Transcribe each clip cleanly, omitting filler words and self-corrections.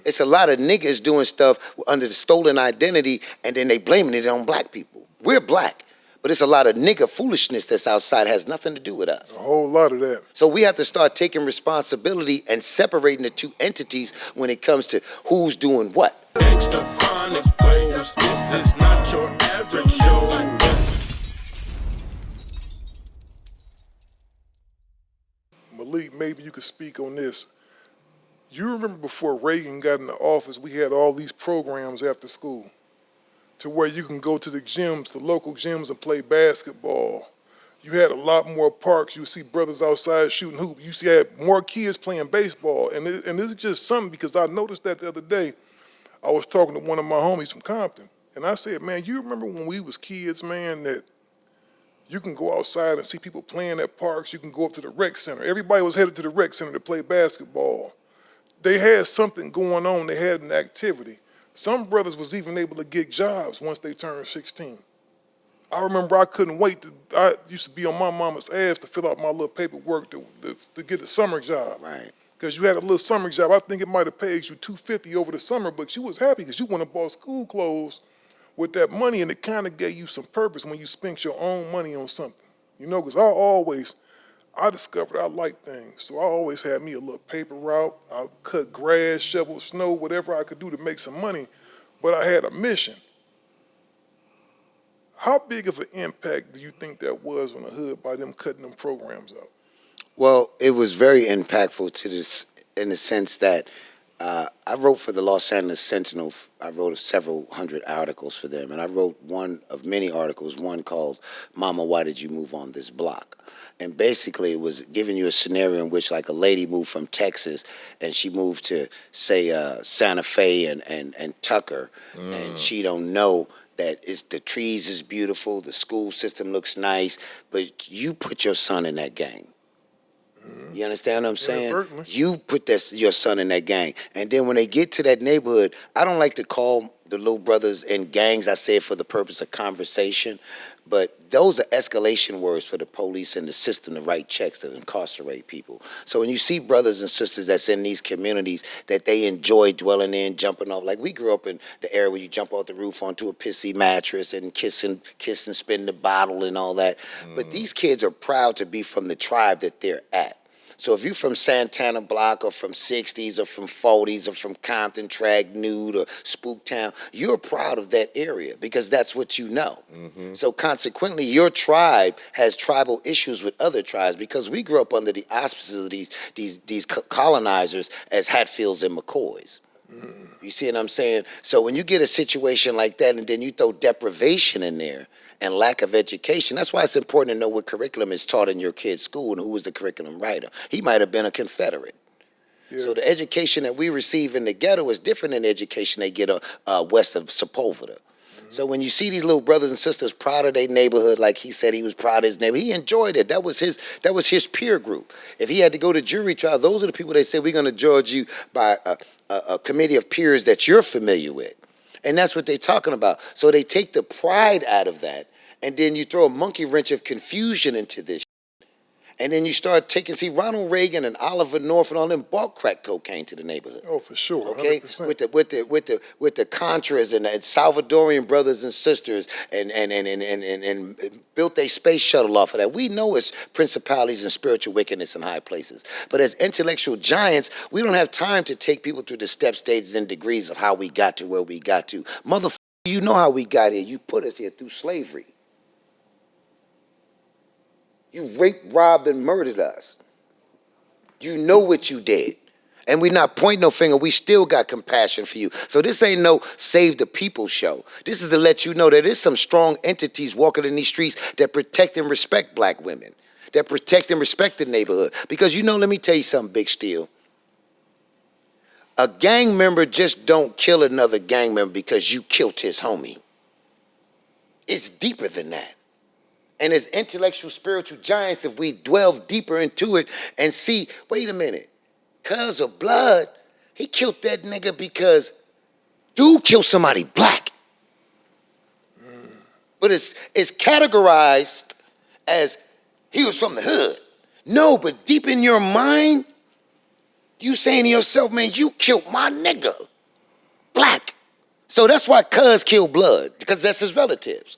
It's a lot of niggas doing stuff under the stolen identity, and then they blaming it on black people. We're black, but it's a lot of nigga foolishness that's outside, has nothing to do with us. A whole lot of that. So we have to start taking responsibility and separating the two entities when it comes to who's doing what. Gangster Chronicles, this is not your average show. Malik, maybe you could speak on this. You remember before Reagan got in the office, we had all these programs after school to where you can go to the gyms, the local gyms, and play basketball. You had a lot more parks. You see brothers outside shooting hoops. You had more kids playing baseball. And this is just something, because I noticed that the other day. I was talking to one of my homies from Compton, and I said, man, you remember when we was kids, man, that you can go outside and see people playing at parks. You can go up to the rec center. Everybody was headed to the rec center to play basketball. They had something going on. They had an activity. Some brothers was even able to get jobs once they turned 16. I remember I couldn't wait. I used to be on my mama's ass to fill out my little paperwork to get a summer job. Right. Because you had a little summer job. I think it might have paid you $250 over the summer, but you was happy because you went and bought school clothes with that money, and it kind of gave you some purpose when you spent your own money on something. You know, because I discovered I liked things. So I always had me a little paper route. I cut grass, shovel snow, whatever I could do to make some money, but I had a mission. How big of an impact do you think that was on the hood by them cutting them programs out? Well, it was very impactful to this in the sense that I wrote for the Los Angeles Sentinel. I wrote several hundred articles for them, and I wrote one of many articles, one called Mama, Why Did You Move on This Block? And basically it was giving you a scenario in which, like, a lady moved from Texas and she moved to, say, Santa Fe and Tucker, and she don't know that the trees is beautiful, the school system looks nice, but you put your son in that gang. You understand what I'm saying? You put your son in that gang. And then when they get to that neighborhood, I don't like to call the little brothers in gangs. I say it for the purpose of conversation. But those are escalation words for the police and the system to write checks to incarcerate people. So when you see brothers and sisters that's in these communities that they enjoy dwelling in, jumping off, like we grew up in the area where you jump off the roof onto a pissy mattress and kiss and spin the bottle and all that. But these kids are proud to be from the tribe that they're at. So if you're from Santana Block or from 60s or from 40s or from Compton, Trag Nude or Spooktown, you're proud of that area because that's what you know. So consequently, your tribe has tribal issues with other tribes because we grew up under the auspices of these colonizers as Hatfields and McCoys. You see what I'm saying? So when you get a situation like that and then you throw deprivation in there, and lack of education. That's why it's important to know what curriculum is taught in your kid's school and who was the curriculum writer. He might have been a Confederate. Yeah. So the education that we receive in the ghetto is different than the education they get west of Sepulveda. So when you see these little brothers and sisters proud of their neighborhood, like he said he was proud of his neighborhood, he enjoyed it. That was his peer group. If he had to go to jury trial, those are the people they say, we're going to judge you by a committee of peers that you're familiar with. And that's what they're talking about. So they take the pride out of that. And then you throw a monkey wrench of confusion into this. And then you start see, Ronald Reagan and Oliver North and all them bought crack cocaine to the neighborhood. Oh, for sure. Okay, 100%. with the Contras and the Salvadorian brothers and sisters and built a space shuttle off of that. We know it's principalities and spiritual wickedness in high places. But as intellectual giants, we don't have time to take people through the step, stages, and degrees of how we got to where we got to. Motherfucker, you know how we got here. You put us here through slavery. You raped, robbed, and murdered us. You know what you did. And we're not pointing no finger. We still got compassion for you. So this ain't no save the people show. This is to let you know that there's some strong entities walking in these streets that protect and respect black women, that protect and respect the neighborhood. Because, you know, let me tell you something, Big Steel. A gang member just don't kill another gang member because you killed his homie. It's deeper than that. And as intellectual, spiritual giants, if we delve deeper into it and see, wait a minute, cuz of blood, he killed that nigga because dude killed somebody black. But it's categorized as he was from the hood. No, but deep in your mind, you saying to yourself, man, you killed my nigga. black. So that's why cuz kill blood, because that's his relatives.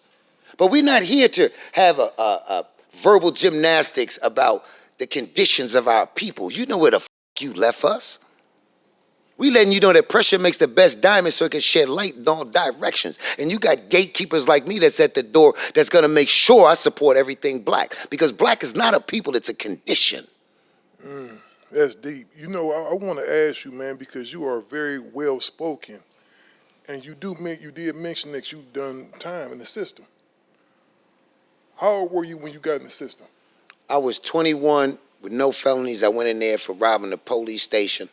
But we're not here to have a verbal gymnastics about the conditions of our people. You know where the you left us. We letting you know that pressure makes the best diamond so it can shed light in all directions. And you got gatekeepers like me that's at the door that's going to make sure I support everything black. Because black is not a people, it's a condition. That's deep. You know, I want to ask you, man, because you are very well spoken, and you did mention that you've done time in the system. How old were you when you got in the system? I was 21 with no felonies. I went in there for robbing the police station.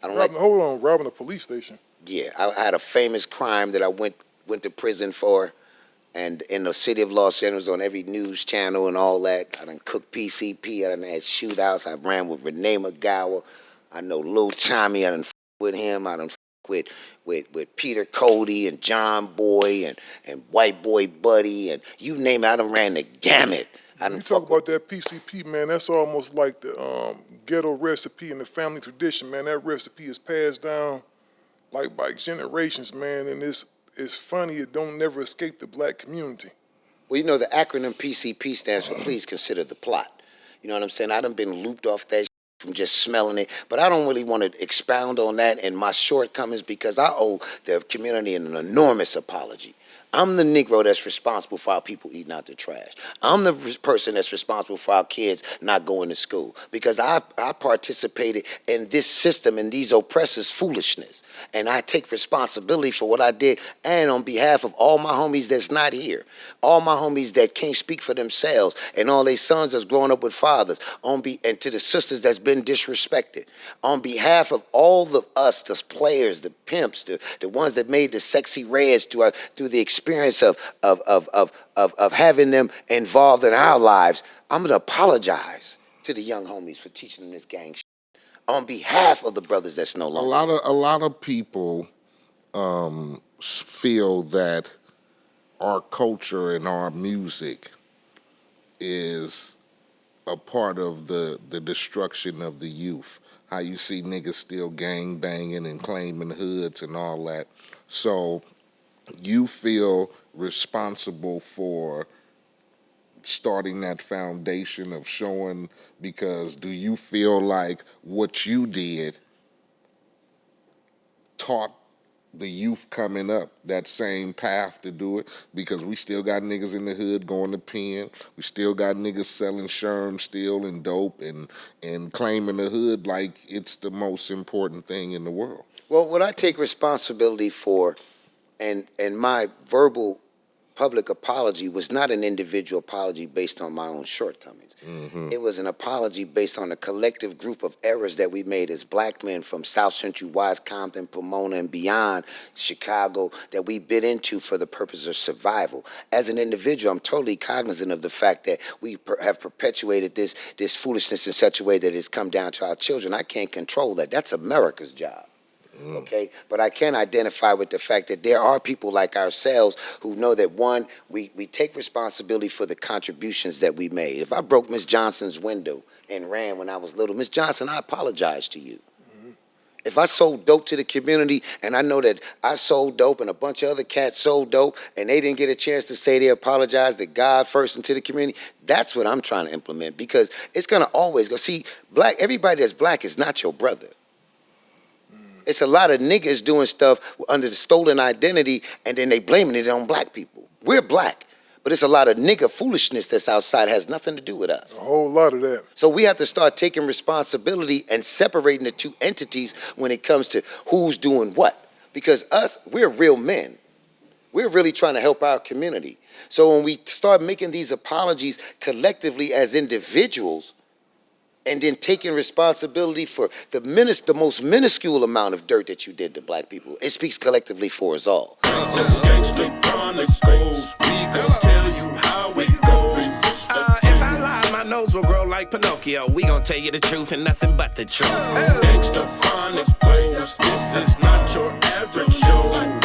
Robbing a police station? Yeah, I had a famous crime that I went to prison for. And in the city of Los Angeles, on every news channel and all that, I done cooked PCP, I done had shootouts, I ran with Renee McGower, I know Lil Tommy, I done with him, I done with Peter Cody and John Boy and White Boy Buddy, and you name it, I done ran the gamut. You talk about that PCP, man, that's almost like the ghetto recipe in the family tradition, man. That recipe is passed down like by generations, man, and it's funny, it don't never escape the black community. Well, you know, the acronym PCP stands for Please Consider the Plot. You know what I'm saying? I done been looped off that from just smelling it, but I don't really want to expound on that and my shortcomings because I owe the community an enormous apology. I'm the Negro that's responsible for our people eating out the trash. I'm the person that's responsible for our kids not going to school because I participated in this system and these oppressors' foolishness. And I take responsibility for what I did and on behalf of all my homies that's not here, all my homies that can't speak for themselves and all their sons that's growing up with fathers, and to the sisters that's been disrespected. On behalf of all of us, the players, the pimps, the ones that made the sexy reds through the experience of having them involved in our lives, I'm going to apologize to the young homies for teaching them this gang shit on behalf of the brothers that's no longer. A lot of people feel that our culture and our music is a part of the destruction of the youth. How you see niggas still gang banging and claiming hoods and all that. So you feel responsible for starting that foundation of showing, because do you feel like what you did taught the youth coming up that same path to do it? Because we still got niggas in the hood going to pen. We still got niggas selling sherm steel and dope and claiming the hood like it's the most important thing in the world. Well, what I take responsibility for and my verbal public apology was not an individual apology based on my own shortcomings. Mm-hmm. It was an apology based on a collective group of errors that we made as black men from South Central, Wise, Compton, Pomona, and beyond Chicago that we bit into for the purpose of survival. As an individual, I'm totally cognizant of the fact that we have perpetuated this foolishness in such a way that it's come down to our children. I can't control that. That's America's job. Okay, but I can identify with the fact that there are people like ourselves who know that, one, we take responsibility for the contributions that we made. If I broke Miss Johnson's window and ran when I was little, Miss Johnson, I apologize to you. Mm-hmm. If I sold dope to the community and I know that I sold dope and a bunch of other cats sold dope and they didn't get a chance to say they apologized to God first and to the community, that's what I'm trying to implement, because it's going to always go. See, everybody that's black is not your brother. It's a lot of niggas doing stuff under the stolen identity, and then they blaming it on black people. We're black, but it's a lot of nigga foolishness that's outside, has nothing to do with us. A whole lot of that. So we have to start taking responsibility and separating the two entities when it comes to who's doing what. Because we're real men. We're really trying to help our community. So when we start making these apologies collectively as individuals, and then taking responsibility for the most minuscule amount of dirt that you did to black people, it speaks collectively for us all. Gangster Chronicles, we gon' tell you how it goes. If I lie, my nose will grow like Pinocchio. We gon' tell you the truth and nothing but the truth. Gangster Chronicles, this is not your average show.